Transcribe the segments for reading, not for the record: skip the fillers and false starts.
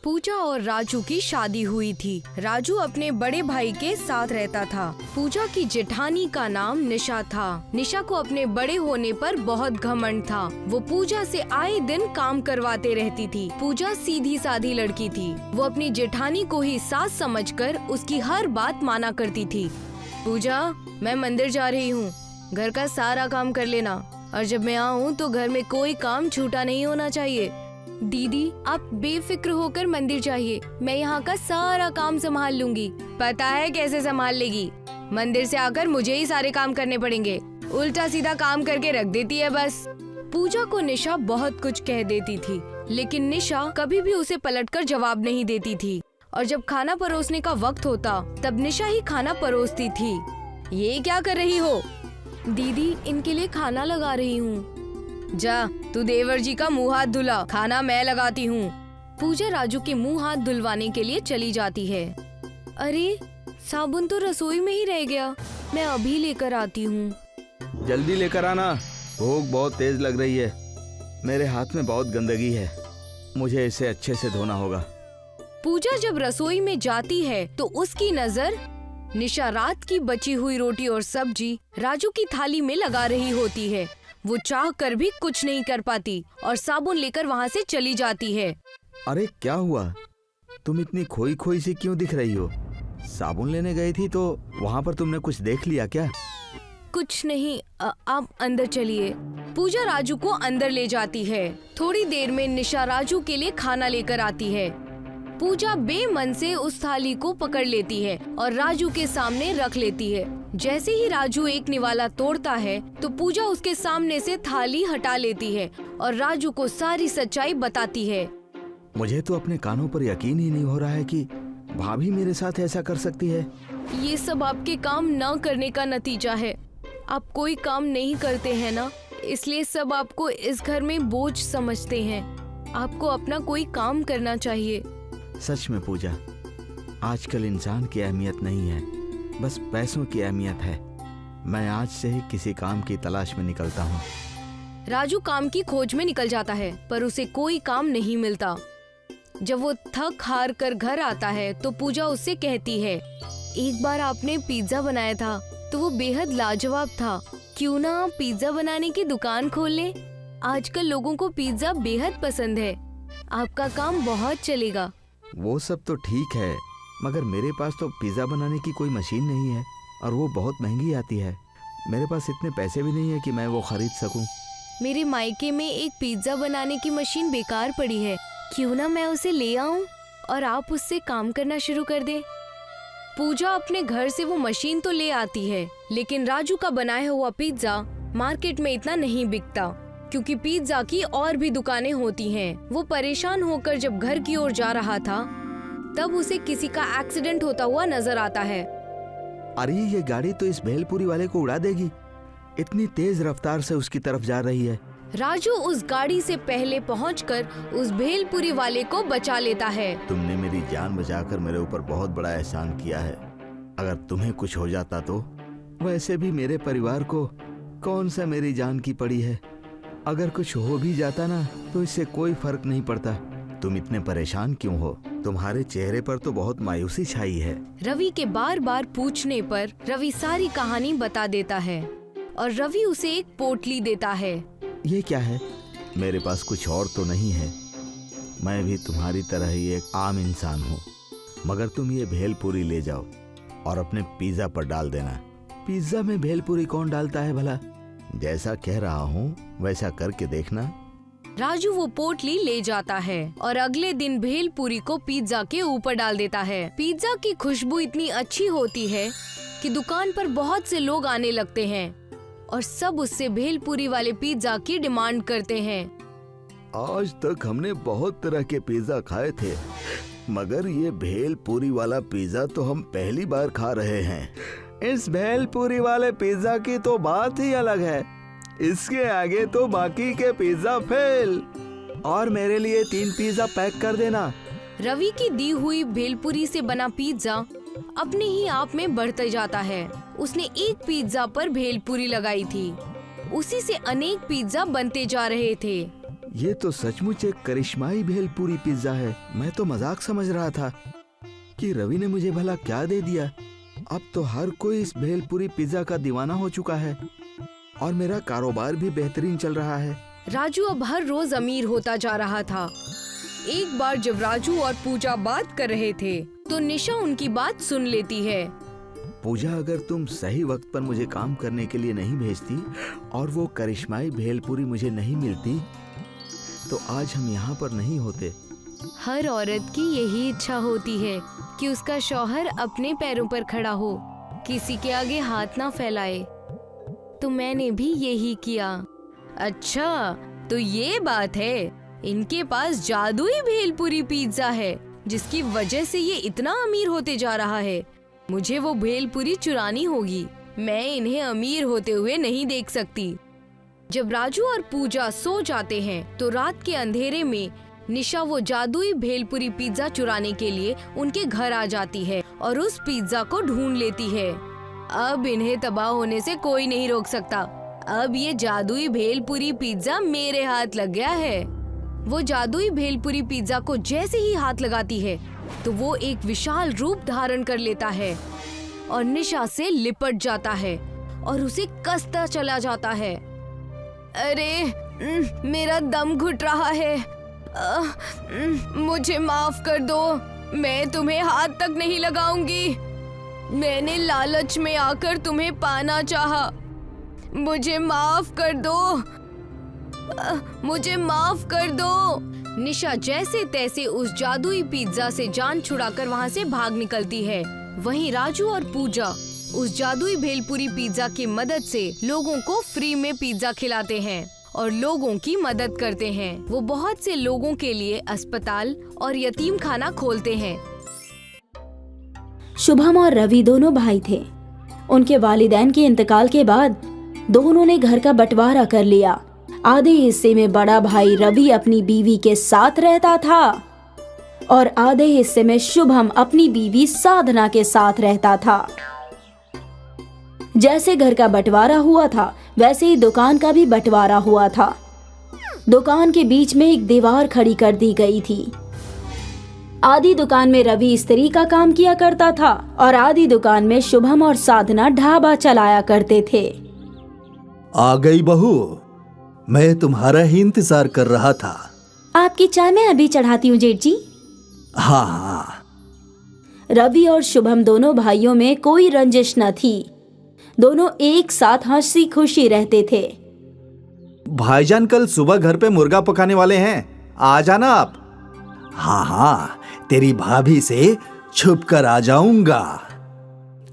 पूजा और राजू की शादी हुई थी। राजू अपने बड़े भाई के साथ रहता था। पूजा की जेठानी का नाम निशा था। निशा को अपने बड़े होने पर बहुत घमंड था। वो पूजा से आए दिन काम करवाते रहती थी। पूजा सीधी सादी लड़की थी। वो अपनी जेठानी को ही सास समझकर उसकी हर बात माना करती थी। पूजा, मैं मंदिर जा रही हूँ, घर का सारा काम कर लेना, और जब मैं आऊँ तो घर में कोई काम छूटा नहीं होना चाहिए। दीदी, आप बेफिक्र होकर मंदिर जाइए, मैं यहाँ का सारा काम संभाल लूंगी। पता है कैसे संभाल लेगी? मंदिर से आकर मुझे ही सारे काम करने पड़ेंगे। उल्टा सीधा काम करके रख देती है बस। पूजा को निशा बहुत कुछ कह देती थी, लेकिन निशा कभी भी उसे पलटकर जवाब नहीं देती थी। और जब खाना परोसने का वक्त होता तब निशा ही खाना परोसती थी। ये क्या कर रही हो? दीदी, इनके लिए खाना लगा रही हूँ। जा, तू देवर जी का मुंह हाथ धुला, खाना मैं लगाती हूँ। पूजा राजू के मुंह हाथ धुलवाने के लिए चली जाती है। अरे, साबुन तो रसोई में ही रह गया, मैं अभी लेकर आती हूँ। जल्दी लेकर आना, भूख बहुत तेज लग रही है। मेरे हाथ में बहुत गंदगी है, मुझे इसे अच्छे से धोना होगा। पूजा जब रसोई में जाती है तो उसकी नजर निशा रात की बची हुई रोटी और सब्जी राजू की थाली में लगा रही होती है। वो चाह कर भी कुछ नहीं कर पाती और साबुन लेकर वहाँ से चली जाती है। अरे क्या हुआ? तुम इतनी खोई खोई सी क्यों दिख रही हो? साबुन लेने गई थी तो वहाँ पर तुमने कुछ देख लिया क्या? कुछ नहीं, आप अंदर चलिए। पूजा राजू को अंदर ले जाती है। थोड़ी देर में निशा राजू के लिए खाना लेकर आती है। पूजा बेमन से उस थाली को पकड़ लेती है और राजू के सामने रख लेती है। जैसे ही राजू एक निवाला तोड़ता है तो पूजा उसके सामने से थाली हटा लेती है और राजू को सारी सच्चाई बताती है। मुझे तो अपने कानों पर यकीन ही नहीं हो रहा है कि भाभी मेरे साथ ऐसा कर सकती है। ये सब आपके काम न करने का नतीजा है। आप कोई काम नहीं करते हैं ना, इसलिए सब आपको इस घर में बोझ समझते हैं। आपको अपना कोई काम करना चाहिए। सच में पूजा, आजकल इंसान की अहमियत नहीं है, बस पैसों की अहमियत है। मैं आज से ही किसी काम की तलाश में निकलता हूँ। राजू काम की खोज में निकल जाता है पर उसे कोई काम नहीं मिलता। जब वो थक हार कर घर आता है तो पूजा उससे कहती है, एक बार आपने पिज्जा बनाया था तो वो बेहद लाजवाब था। क्यों ना आप पिज्जा बनाने की दुकान खोल लें? आजकल लोगों को पिज्जा बेहद पसंद है। आपका काम बहुत चलेगा। वो सब तो ठीक है, मगर मेरे पास तो पिज्जा बनाने की कोई मशीन नहीं है और वो बहुत महंगी आती है। मेरे पास इतने पैसे भी नहीं है कि मैं वो खरीद सकूं। मेरे मायके में एक पिज्जा बनाने की मशीन बेकार पड़ी है, क्यों ना मैं उसे ले आऊं और आप उससे काम करना शुरू कर दें। पूजा अपने घर से वो मशीन तो ले आती है, लेकिन राजू का बनाया हुआ पिज्जा मार्केट में इतना नहीं बिकता क्योंकि पिज्जा की और भी दुकानें होती हैं। वो परेशान होकर जब घर की ओर जा रहा था तब उसे किसी का एक्सीडेंट होता हुआ नजर आता है। अरे ये गाड़ी तो इस भेलपुरी वाले को उड़ा देगी, इतनी तेज रफ्तार से उसकी तरफ जा रही है। राजू उस गाड़ी से पहले पहुंचकर उस भेलपुरी वाले को बचा लेता है। तुमने मेरी जान बचाकर मेरे ऊपर बहुत बड़ा एहसान किया है। अगर तुम्हें कुछ हो जाता तो? वैसे भी मेरे परिवार को कौन सा मेरी जान की पड़ी है। अगर कुछ हो भी जाता ना तो इससे कोई फर्क नहीं पड़ता। तुम इतने परेशान क्यों हो? तुम्हारे चेहरे पर तो बहुत मायूसी छाई है। रवि के बार बार पूछने पर रवि सारी कहानी बता देता है और रवि उसे एक पोटली देता है। ये क्या है? मेरे पास कुछ और तो नहीं है। मैं भी तुम्हारी तरह ही एक आम इंसान हूँ, मगर तुम ये भेलपुरी ले जाओ और अपने पिज्जा पर डाल देना। पिज्जा में भेलपुरी कौन डालता है भला? जैसा कह रहा हूँ वैसा करके देखना। राजू वो पोटली ले जाता है और अगले दिन भेलपुरी को पिज्जा के ऊपर डाल देता है। पिज्जा की खुशबू इतनी अच्छी होती है कि दुकान पर बहुत से लोग आने लगते हैं और सब उससे भेलपुरी वाले पिज्जा की डिमांड करते हैं। आज तक हमने बहुत तरह के पिज्जा खाए थे, मगर ये भेलपुरी वाला पिज्जा तो हम पहली बार खा रहे हैं। इस भेलपुरी वाले पिज्जा की तो बात ही अलग है। इसके आगे तो बाकी के पिज्जा फेल। और मेरे लिए 3 पिज्जा पैक कर देना। रवि की दी हुई भेलपुरी से बना पिज्जा अपने ही आप में बढ़ते जाता है। उसने एक पिज्जा पर भेलपुरी लगाई थी, उसी से अनेक पिज्जा बनते जा रहे थे। ये तो सचमुच एक करिश्माई भेलपुरी पिज्जा है। मैं तो मजाक समझ रहा था कि रवि ने मुझे भला क्या दे दिया। अब तो हर कोई इस भेलपुरी पिज्जा का दीवाना हो चुका है और मेरा कारोबार भी बेहतरीन चल रहा है। राजू अब हर रोज अमीर होता जा रहा था। एक बार जब राजू और पूजा बात कर रहे थे तो निशा उनकी बात सुन लेती है। पूजा, अगर तुम सही वक्त पर मुझे काम करने के लिए नहीं भेजती और वो करिश्माई भेलपुरी मुझे नहीं मिलती तो आज हम यहाँ पर नहीं होते। हर औरत की यही इच्छा होती है कि उसका शौहर अपने पैरों पर खड़ा हो, किसी के आगे हाथ ना फैलाए। तो मैंने भी यही किया। अच्छा, तो ये बात है, इनके पास जादुई भेलपुरी पिज्जा है जिसकी वजह से ये इतना अमीर होते जा रहा है। मुझे वो भेलपुरी चुरानी होगी। मैं इन्हें अमीर होते हुए नहीं देख सकती। जब राजू और पूजा सो जाते हैं तो रात के अंधेरे में निशा वो जादुई भेलपुरी पिज्जा चुराने के लिए उनके घर आ जाती है और उस पिज्जा को ढूंढ लेती है। अब इन्हें तबाह होने से कोई नहीं रोक सकता। अब ये जादुई भेलपुरी पिज्जा मेरे हाथ लग गया है। वो जादुई भेलपुरी पिज्जा को जैसे ही हाथ लगाती है तो वो एक विशाल रूप धारण कर लेता है और निशा से लिपट जाता है और उसे कसता चला जाता है। अरे मेरा दम घुट रहा है। मुझे माफ कर दो, मैं तुम्हें हाथ तक नहीं लगाऊंगी। मैंने लालच में आकर तुम्हें पाना चाहा। मुझे माफ कर दो, मुझे माफ कर दो। निशा जैसे तैसे उस जादुई पिज्जा से जान छुड़ाकर वहाँ से भाग निकलती है। वहीं राजू और पूजा उस जादुई भेलपुरी पिज्जा की मदद से लोगों को फ्री में पिज्जा खिलाते हैं और लोगों की मदद करते हैं। वो बहुत से लोगों के लिए अस्पताल और यतीम खाना खोलते हैं। शुभम और रवि दोनों भाई थे। उनके वालिदैन के इंतकाल के बाद दोनों ने घर का बंटवारा कर लिया। आधे हिस्से में बड़ा भाई रवि अपनी बीवी के साथ रहता था और आधे हिस्से में शुभम अपनी बीवी साधना के साथ रहता था। जैसे घर का बंटवारा हुआ था वैसे ही दुकान का भी बंटवारा हुआ था। दुकान के बीच में एक दीवार खड़ी कर दी गई थी। आधी दुकान में रवि इस्त्री का काम किया करता था और आधी दुकान में शुभम और साधना ढाबा चलाया करते थे। आ गई बहू, मैं तुम्हारा ही इंतजार कर रहा था। आपकी चाय मैं अभी चढ़ाती हूँ जेठ जी। हाँ। रवि और शुभम दोनों भाइयों में कोई रंजिश न थी। दोनों एक साथ हंसी खुशी रहते थे। भाईजान कल सुबह घर पे मुर्गा पकाने वाले हैं, आ जाना आप। हाँ हाँ, तेरी भाभी से छुप कर आ जाऊंगा।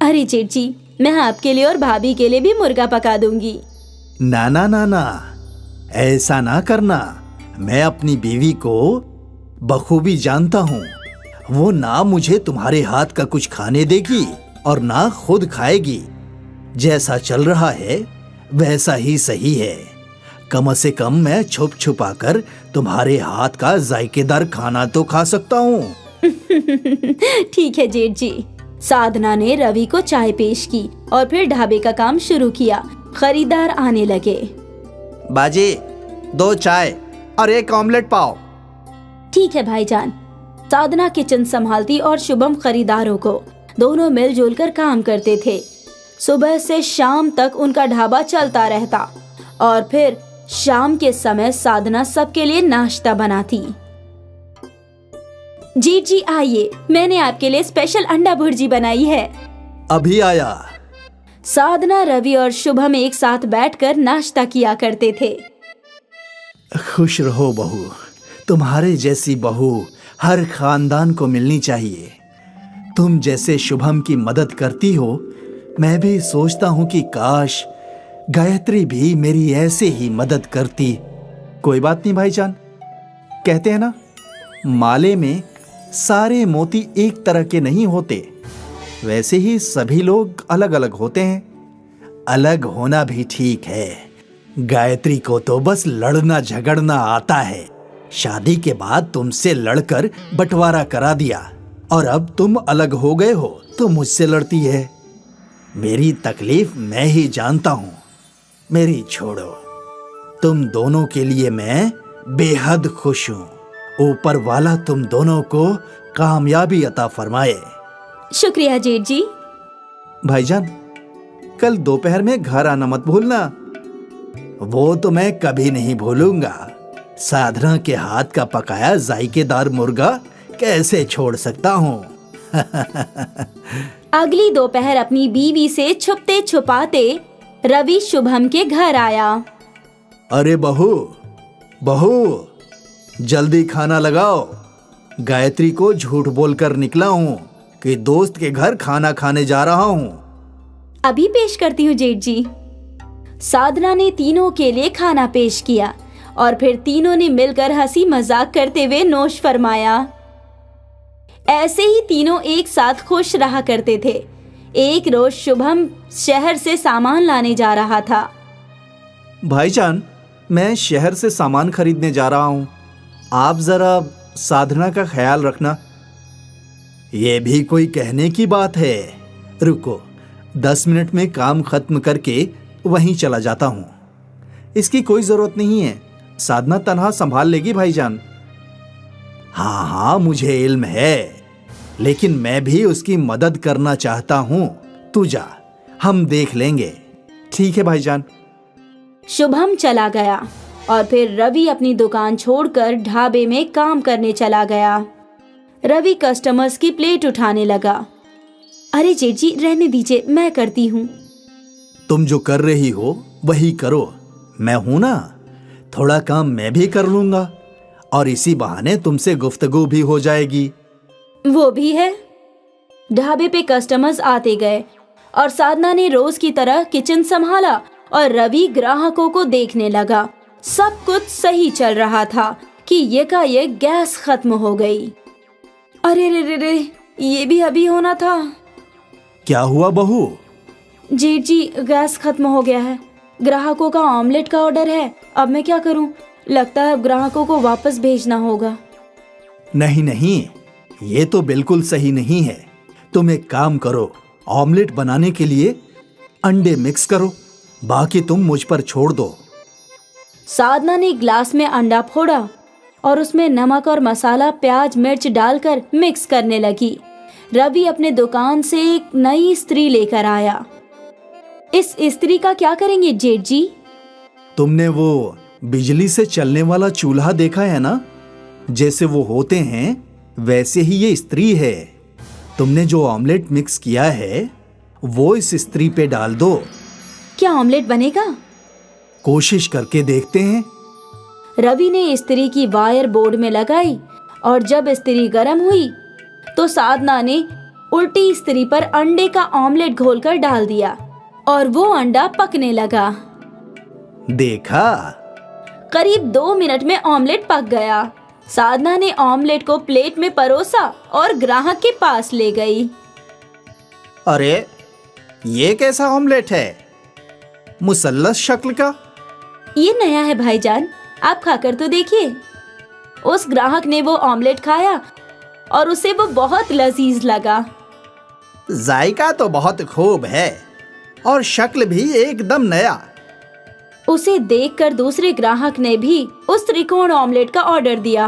अरे जेठ जी, मैं आपके लिए और भाभी के लिए भी मुर्गा पका दूंगी। ना ना ना ना, ऐसा ना करना। मैं अपनी बीवी को बखूबी जानता हूँ। वो ना मुझे तुम्हारे हाथ का कुछ खाने देगी और ना खुद खाएगी। जैसा चल रहा है वैसा ही सही है। कम से कम मैं छुप छुपा कर तुम्हारे हाथ का जायकेदार खाना तो खा सकता हूँ। ठीक है जेठ जी। साधना ने रवि को चाय पेश की और फिर ढाबे का काम शुरू किया। खरीदार आने लगे। बाजी, 2 चाय और 1 ऑमलेट पाव। ठीक है भाईजान। साधना किचन संभालती और शुभम खरीदारों को। दोनों मिलजुल कर काम करते थे। सुबह से शाम तक उनका ढाबा चलता रहता और फिर शाम के समय साधना सबके लिए नाश्ता बनाती। जीत जी आइए, मैंने आपके लिए स्पेशल अंडा भुर्जी बनाई है। अभी आया। साधना, रवि और शुभम एक साथ बैठकर नाश्ता किया करते थे। खुश रहो बहू, तुम्हारे जैसी बहू हर खानदान को मिलनी चाहिए। तुम जैसे शुभम की मदद करती हो, मैं भी सोचता हूँ कि काश गायत्री भी मेरी ऐसे ही मदद करती। कोई बात नहीं भाईजान, कहते हैं ना, माले में सारे मोती एक तरह के नहीं होते, वैसे ही सभी लोग अलग अलग होते हैं। अलग होना भी ठीक है। गायत्री को तो बस लड़ना झगड़ना आता है। शादी के बाद तुमसे लड़कर बंटवारा करा दिया और अब तुम अलग हो गए हो तो मुझसे लड़ती है। मेरी तकलीफ मैं ही जानता हूं। मेरी छोड़ो। तुम दोनों के लिए मैं बेहद खुश हूँ। ऊपर वाला तुम दोनों को कामयाबी अता फरमाए। शुक्रिया जेठ जी। भाईजान, कल दोपहर में घर आना मत भूलना। वो तो मैं कभी नहीं भूलूंगा। साधना के हाथ का पकाया जायकेदार मुर्गा कैसे छोड़ सकता हूँ। अगली दोपहर अपनी बीवी से छुपते छुपाते रवि शुभम के घर आया। अरे बहू, बहू, जल्दी खाना लगाओ। गायत्री को झूठ बोलकर निकला हूँ कि दोस्त के घर खाना खाने जा रहा हूँ। अभी पेश करती हूँ जेठ जी। साधना ने तीनों के लिए खाना पेश किया और फिर तीनों ने मिलकर हंसी मजाक करते हुए नोश फरमाया। ऐसे ही तीनों एक साथ खुश रहा करते थे। एक रोज शुभम शहर से सामान लाने जा रहा था। भाईजान, मैं शहर से सामान खरीदने जा रहा हूँ। आप जरा साधना का ख्याल रखना। ये भी कोई कहने की बात है। रुको, 10 मिनट में काम खत्म करके वहीं चला जाता हूँ। इसकी कोई जरूरत नहीं है, साधना तन्हा संभाल लेगी भाईजान। हाँ हाँ, मुझे इल्म है, लेकिन मैं भी उसकी मदद करना चाहता हूँ। तू जा, हम देख लेंगे। ठीक है भाईजान। शुभम चला गया और फिर रवि अपनी दुकान छोड़कर ढाबे में काम करने चला गया। रवि कस्टमर्स की प्लेट उठाने लगा। अरे जेठ जी, रहने दीजिए, मैं करती हूँ। तुम जो कर रही हो वही करो, मैं हूं ना। थोड़ा काम मैं भी कर लूंगा और इसी बहाने तुमसे गुफ्तगू भी हो जाएगी। वो भी है। ढाबे पे कस्टमर्स आते गए और साधना ने रोज की तरह किचन संभाला और रवि ग्राहकों को देखने लगा। सब कुछ सही चल रहा था कि यकायक गैस खत्म हो गई। अरे रे रे रे, ये भी अभी होना था। क्या हुआ बहू? जेठ जी, गैस खत्म हो गया है। ग्राहकों का ऑमलेट का ऑर्डर है। अब मैं क्या करूं? लगता है अब ग्राहकों को वापस भेजना होगा। नहीं नहीं, ये तो बिल्कुल सही नहीं है। तुम एक काम करो, ऑमलेट बनाने के लिए अंडे मिक्स करो, बाकी तुम मुझ पर छोड़ दो। साधना ने ग्लास में अंडा फोड़ा और उसमें नमक और मसाला, प्याज, मिर्च डालकर मिक्स करने लगी। रवि अपने दुकान से एक नई इस्त्री लेकर आया। इस इस्त्री का क्या करेंगे जेठ जी? तुमने वो बिजली से चलने वाला चूल्हा देखा है ना? जैसे वो होते हैं वैसे ही ये इस्त्री है। तुमने जो ऑमलेट मिक्स किया है वो इस इस्त्री पे डाल दो। क्या ऑमलेट बनेगा? कोशिश करके देखते हैं। रवि ने इस्त्री की वायर बोर्ड में लगाई और जब इस्त्री गर्म हुई तो साधना ने उल्टी इस्त्री पर अंडे का ऑमलेट घोलकर डाल दिया और वो अंडा पकने लगा। देखा? करीब 2 मिनट में ऑमलेट पक गया। साधना ने ऑमलेट को प्लेट में परोसा और ग्राहक के पास ले गई। अरे, ये कैसा ऑमलेट है? मुसल्लस शक्ल का। ये नया है भाईजान, आप खाकर तो देखिए। उस ग्राहक ने वो ऑमलेट खाया और उसे वो बहुत लजीज लगा। जायका तो बहुत खूब है और शक्ल भी एकदम नया। उसे देखकर दूसरे ग्राहक ने भी उस त्रिकोण ऑमलेट का ऑर्डर दिया।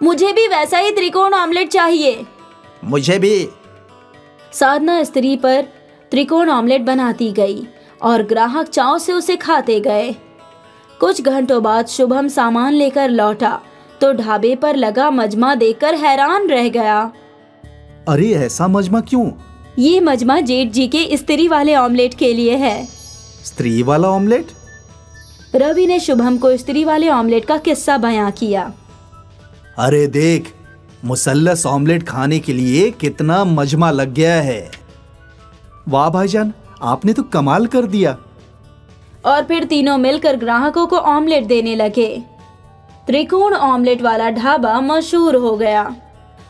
मुझे भी वैसा ही त्रिकोण ऑमलेट चाहिए। मुझे भी। साधना स्त्री पर त्रिकोण ऑमलेट बनाती गई और ग्राहक चाव से उसे खाते गए। कुछ घंटों बाद शुभम सामान लेकर लौटा तो ढाबे पर लगा मजमा देखकर हैरान रह गया। अरे, ऐसा मजमा क्यों? ये मजमा जेठ जी के स्त्री वाले ऑमलेट के लिए है। स्त्री वाला ऑमलेट? रवि ने शुभम को स्त्री वाले ऑमलेट का किस्सा बयां किया। अरे देख, मुसल्लस ऑमलेट खाने के लिए कितना मजमा लग गया है। वाह भाईजान, आपने तो कमाल कर दिया। और फिर तीनों मिलकर ग्राहकों को ऑमलेट देने लगे। त्रिकोण ऑमलेट वाला ढाबा मशहूर हो गया।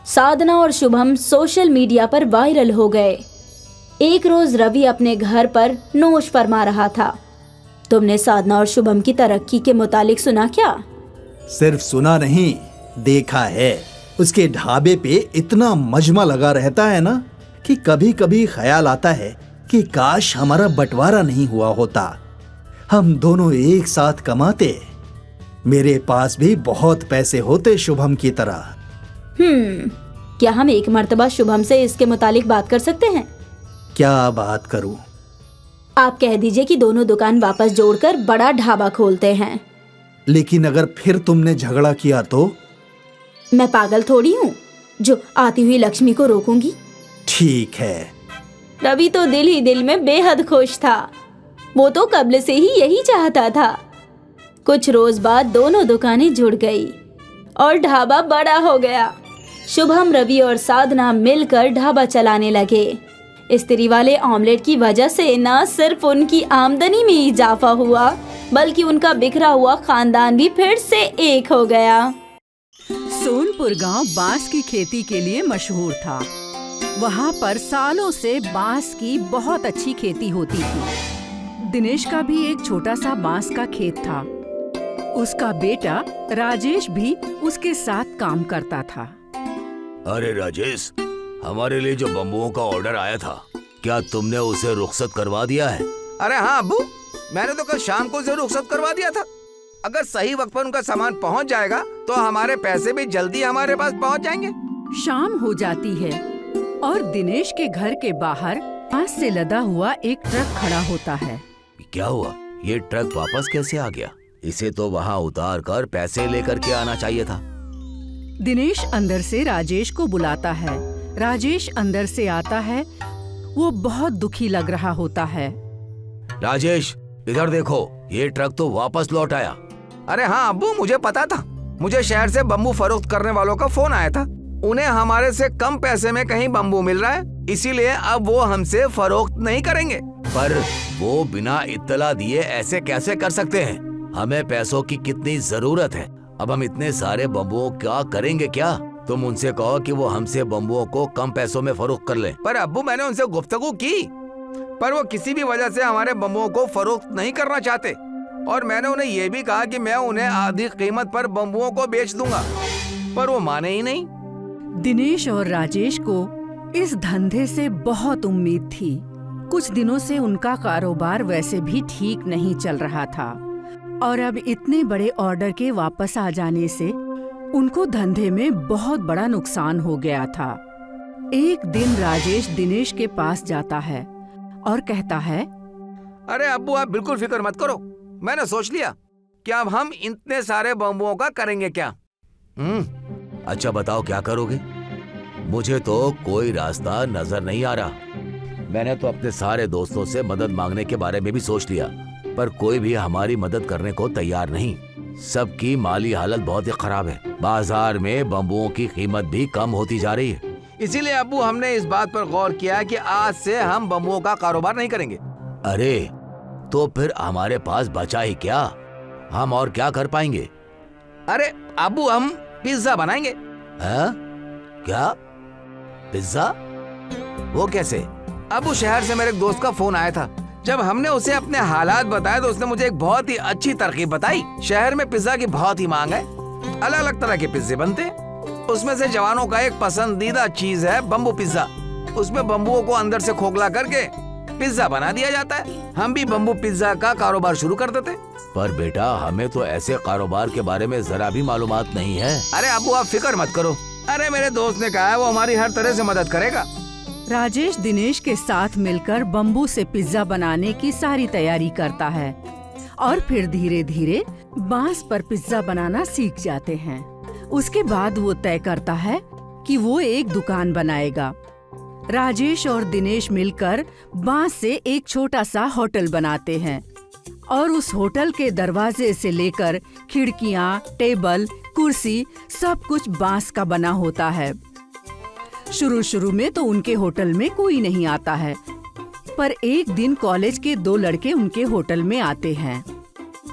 साधना और शुभम सोशल मीडिया पर वायरल हो गए। एक रोज रवि अपने घर पर नोश फरमा रहा था। तुमने साधना और शुभम की तरक्की के मुतालिक सुना क्या? सिर्फ सुना नहीं, देखा है। उसके ढाबे पे इतना मजमा लगा रहता है ना कि कभी कभी ख्याल आता है कि काश हमारा बंटवारा नहीं हुआ होता, हम दोनों एक साथ कमाते। मेरे पास भी बहुत पैसे होते शुभम की तरह। क्या हम एक मर्तबा शुभम से इसके मुतालिक बात कर सकते हैं? क्या बात करूं? आप कह दीजिए कि दोनों दुकान वापस जोड़कर बड़ा ढाबा खोलते हैं। लेकिन अगर फिर तुमने झगड़ा किया तो? मैं पागल थोड़ी हूँ जो आती हुई लक्ष्मी को रोकूंगी। ठीक है। रवि तो दिल ही दिल में बेहद खुश था। वो तो कब्ल से ही यही चाहता था। कुछ रोज बाद दोनों दुकानें जुड़ गई और ढाबा बड़ा हो गया। शुभम, रवि और साधना मिलकर ढाबा चलाने लगे। स्त्री वाले ऑमलेट की वजह से न सिर्फ उनकी आमदनी में इजाफा हुआ बल्कि उनका बिखरा हुआ खानदान भी फिर से एक हो गया। सोनपुर गांव बांस की खेती के लिए मशहूर था। वहां पर सालों से बांस की बहुत अच्छी खेती होती थी। दिनेश का भी एक छोटा सा बांस का खेत था। उसका बेटा राजेश भी उसके साथ काम करता था। अरे राजेश, हमारे लिए जो बम्बुओं का ऑर्डर आया था, क्या तुमने उसे रुखसत करवा दिया है? अरे हाँ अब्बू, मैंने तो कल शाम को उसे रुखसत करवा दिया था। अगर सही वक्त पर उनका सामान पहुंच जाएगा तो हमारे पैसे भी जल्दी हमारे पास पहुंच जाएंगे। शाम हो जाती है और दिनेश के घर के बाहर बांस से लदा हुआ एक ट्रक खड़ा होता है। क्या हुआ? ये ट्रक वापस कैसे आ गया? इसे तो वहाँ उतार कर पैसे लेकर के आना चाहिए था। दिनेश अंदर से राजेश को बुलाता है। राजेश अंदर से आता है। वो बहुत दुखी लग रहा होता है। राजेश, इधर देखो, ये ट्रक तो वापस लौट आया। अरे हाँ अब्बू, मुझे पता था। मुझे शहर से बम्बू फरोख्त करने वालों का फोन आया था। उन्हें हमारे से कम पैसे में कहीं बम्बू मिल रहा है, इसीलिए अब वो हमसे फरोख्त नहीं करेंगे। पर वो बिना इत्तला दिए ऐसे कैसे कर सकते हैं? हमें पैसों की कितनी जरूरत है। अब हम इतने सारे बम्बुओं का करेंगे क्या? तुम उनसे कहो कि वो हमसे बम्बुओं को कम पैसों में फरोख्त कर लें। पर अब्बू, मैंने उनसे गुफ्तगू की, पर वो किसी भी वजह से हमारे बम्बुओं को फरोख्त नहीं करना चाहते। और मैंने उन्हें ये भी कहा कि मैं उन्हें आधी कीमत पर बम्बुओं को बेच दूंगा, पर वो माने ही नहीं। दिनेश और राजेश को इस धंधे से बहुत उम्मीद थी। कुछ दिनों से उनका कारोबार वैसे भी ठीक नहीं चल रहा था और अब इतने बड़े ऑर्डर के वापस आ जाने से उनको धंधे में बहुत बड़ा नुकसान हो गया था। एक दिन राजेश दिनेश के पास जाता है और कहता है, अरे अब्बू, आप बिल्कुल फिक्र मत करो। मैंने सोच लिया कि अब हम इतने सारे बम्बुओं का करेंगे क्या। अच्छा बताओ, क्या करोगे? मुझे तो कोई रास्ता नजर नहीं आ रहा। मैंने तो अपने सारे दोस्तों से मदद मांगने के बारे में भी सोच लिया, पर कोई भी हमारी मदद करने को तैयार नहीं। सबकी माली हालत बहुत ही खराब है। बाजार में बम्बुओं की कीमत भी कम होती जा रही है। इसीलिए अब्बू, हमने इस बात पर गौर किया कि आज से हम बम्बुओं का कारोबार नहीं करेंगे। अरे तो फिर हमारे पास बचा ही क्या? हम और क्या कर पाएंगे? अरे अब्बू, हम पिज्जा बनाएंगे। हाँ? क्या? पिज्जा? वो कैसे? अब्बू, शहर से मेरे एक दोस्त का फोन आया था। जब हमने उसे अपने हालात बताए तो उसने मुझे एक बहुत ही अच्छी तरकीब बताई। शहर में पिज्जा की बहुत ही मांग है। अलग अलग तरह के पिज्जे बनते हैं। उसमें से जवानों का एक पसंदीदा चीज है बम्बू पिज्जा। उसमें बम्बुओं को अंदर से खोखला करके पिज्जा बना दिया जाता है। हम भी बम्बू पिज्जा का कारोबार शुरू कर देते। पर बेटा, हमें तो ऐसे कारोबार के बारे में जरा भी मालूमात नहीं है। अरे अब्बू, आप फिक्र मत करो। अरे मेरे दोस्त ने कहा है वो हमारी हर तरह से मदद करेगा। राजेश दिनेश के साथ मिलकर बम्बू से पिज्जा बनाने की सारी तैयारी करता है और फिर धीरे धीरे बांस पर पिज्जा बनाना सीख जाते हैं। उसके बाद वो तय करता है कि वो एक दुकान बनाएगा। राजेश और दिनेश मिलकर बांस से एक छोटा सा होटल बनाते हैं और उस होटल के दरवाजे से लेकर खिड़कियां, टेबल, कुर्सी सब कुछ बांस का बना होता है। शुरू में तो उनके होटल में कोई नहीं आता है, पर एक दिन कॉलेज के 2 लड़के उनके होटल में आते हैं।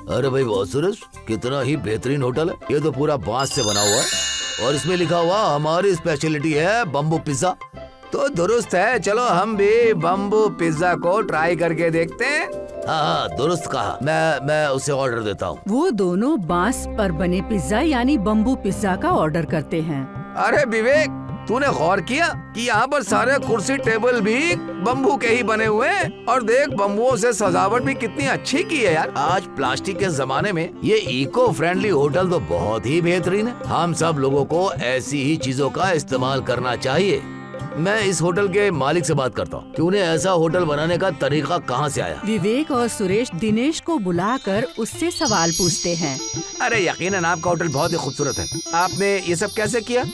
अरे भाई वाह सुरेश, कितना ही बेहतरीन होटल है। ये तो पूरा बांस से बना हुआ है और इसमें लिखा हुआ हमारी स्पेशलिटी है बम्बू पिज्जा। तो दुरुस्त है, चलो हम भी बम्बू पिज्जा को ट्राई करके देखते हैं। हाँ, दुरुस्त कहा। मैं उसे ऑर्डर देता हूँ। वो दोनों बांस पर बने पिज्जा यानी बम्बू पिज्जा का ऑर्डर करते हैं। अरे विवेक, तूने गौर किया कि यहाँ पर सारे कुर्सी टेबल भी बम्बू के ही बने हुए हैं और देख बम्बुओं से सजावट भी कितनी अच्छी की है यार। आज प्लास्टिक के जमाने में ये इको फ्रेंडली होटल तो बहुत ही बेहतरीन है। हम सब लोगों को ऐसी ही चीजों का इस्तेमाल करना चाहिए। मैं इस होटल के मालिक से बात करता हूँ कि उन्हें ऐसा होटल बनाने का तरीका कहाँ से आया। विवेक और सुरेश दिनेश को बुलाकर उससे सवाल पूछते हैं। अरे यकीनन आपका होटल बहुत ही खूबसूरत है, आपने ये सब कैसे किया?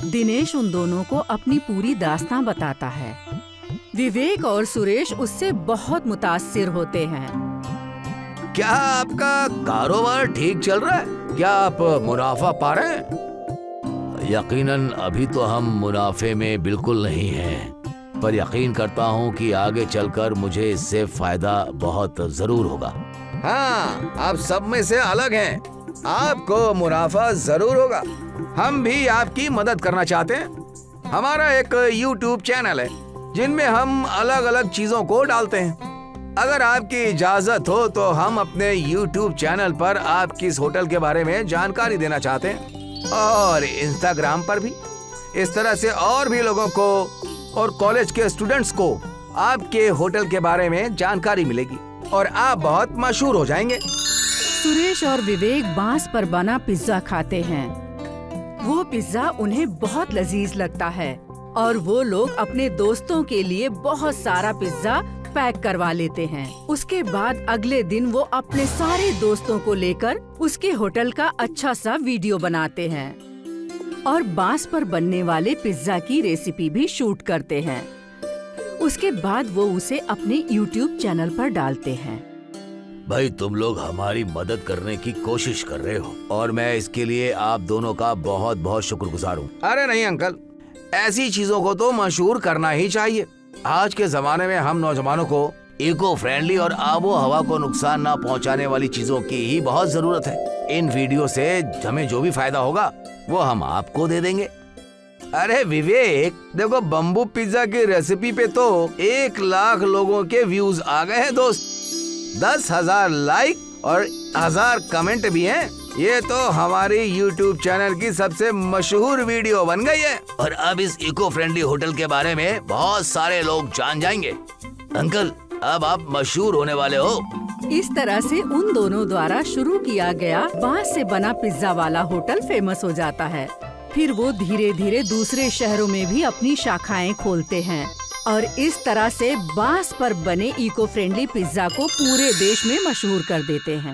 दिनेश उन दोनों को अपनी पूरी दास्तां बताता है। विवेक और सुरेश उससे बहुत मुतासिर होते हैं। क्या आपका कारोबार ठीक चल रहा है? क्या आप मुनाफा पा रहे हैं? यकीनन अभी तो हम मुनाफे में बिल्कुल नहीं हैं, पर यकीन करता हूँ कि आगे चलकर मुझे इससे फायदा बहुत जरूर होगा। हाँ, आप सब में से अलग हैं, आपको मुनाफा जरूर होगा। हम भी आपकी मदद करना चाहते हैं। हमारा एक YouTube चैनल है जिनमें हम अलग अलग चीजों को डालते हैं। अगर आपकी इजाजत हो तो हम अपने YouTube चैनल पर आपकी इस होटल के बारे में जानकारी देना चाहते हैं और Instagram पर भी। इस तरह से और भी लोगों को और कॉलेज के स्टूडेंट्स को आपके होटल के बारे में जानकारी मिलेगी और आप बहुत मशहूर हो जाएंगे। सुरेश और विवेक बांस पर बना पिज्जा खाते हैं। वो पिज्जा उन्हें बहुत लजीज लगता है और वो लोग अपने दोस्तों के लिए बहुत सारा पिज्जा पैक करवा लेते हैं। उसके बाद अगले दिन वो अपने सारे दोस्तों को लेकर उसके होटल का अच्छा सा वीडियो बनाते हैं और बांस पर बनने वाले पिज्जा की रेसिपी भी शूट करते हैं। उसके बाद वो उसे अपने YouTube चैनल पर डालते हैं। भाई तुम लोग हमारी मदद करने की कोशिश कर रहे हो और मैं इसके लिए आप दोनों का बहुत बहुत शुक्रगुजार हूँ। अरे नहीं अंकल, ऐसी चीजों को तो मशहूर करना ही चाहिए। आज के जमाने में हम नौजवानों को इको फ्रेंडली और आबो हवा को नुकसान ना पहुंचाने वाली चीजों की ही बहुत जरूरत है। इन वीडियो से हमें जो भी फायदा होगा वो हम आपको दे देंगे। अरे विवेक, देखो बम्बू पिज्जा की रेसिपी पे तो 1 लाख लोगों के व्यूज आ गए हैं दोस्त। 10,000 लाइक और 1000 कमेंट भी हैं। ये तो हमारी YouTube चैनल की सबसे मशहूर वीडियो बन गई है और अब इस इको फ्रेंडली होटल के बारे में बहुत सारे लोग जान जाएंगे। अंकल, अब आप मशहूर होने वाले हो। इस तरह से उन दोनों द्वारा शुरू किया गया बांस से बना पिज्जा वाला होटल फेमस हो जाता है। फिर वो धीरे धीरे दूसरे शहरों में भी अपनी शाखाएं खोलते हैं और इस तरह से बांस पर बने इको फ्रेंडली पिज्जा को पूरे देश में मशहूर कर देते हैं।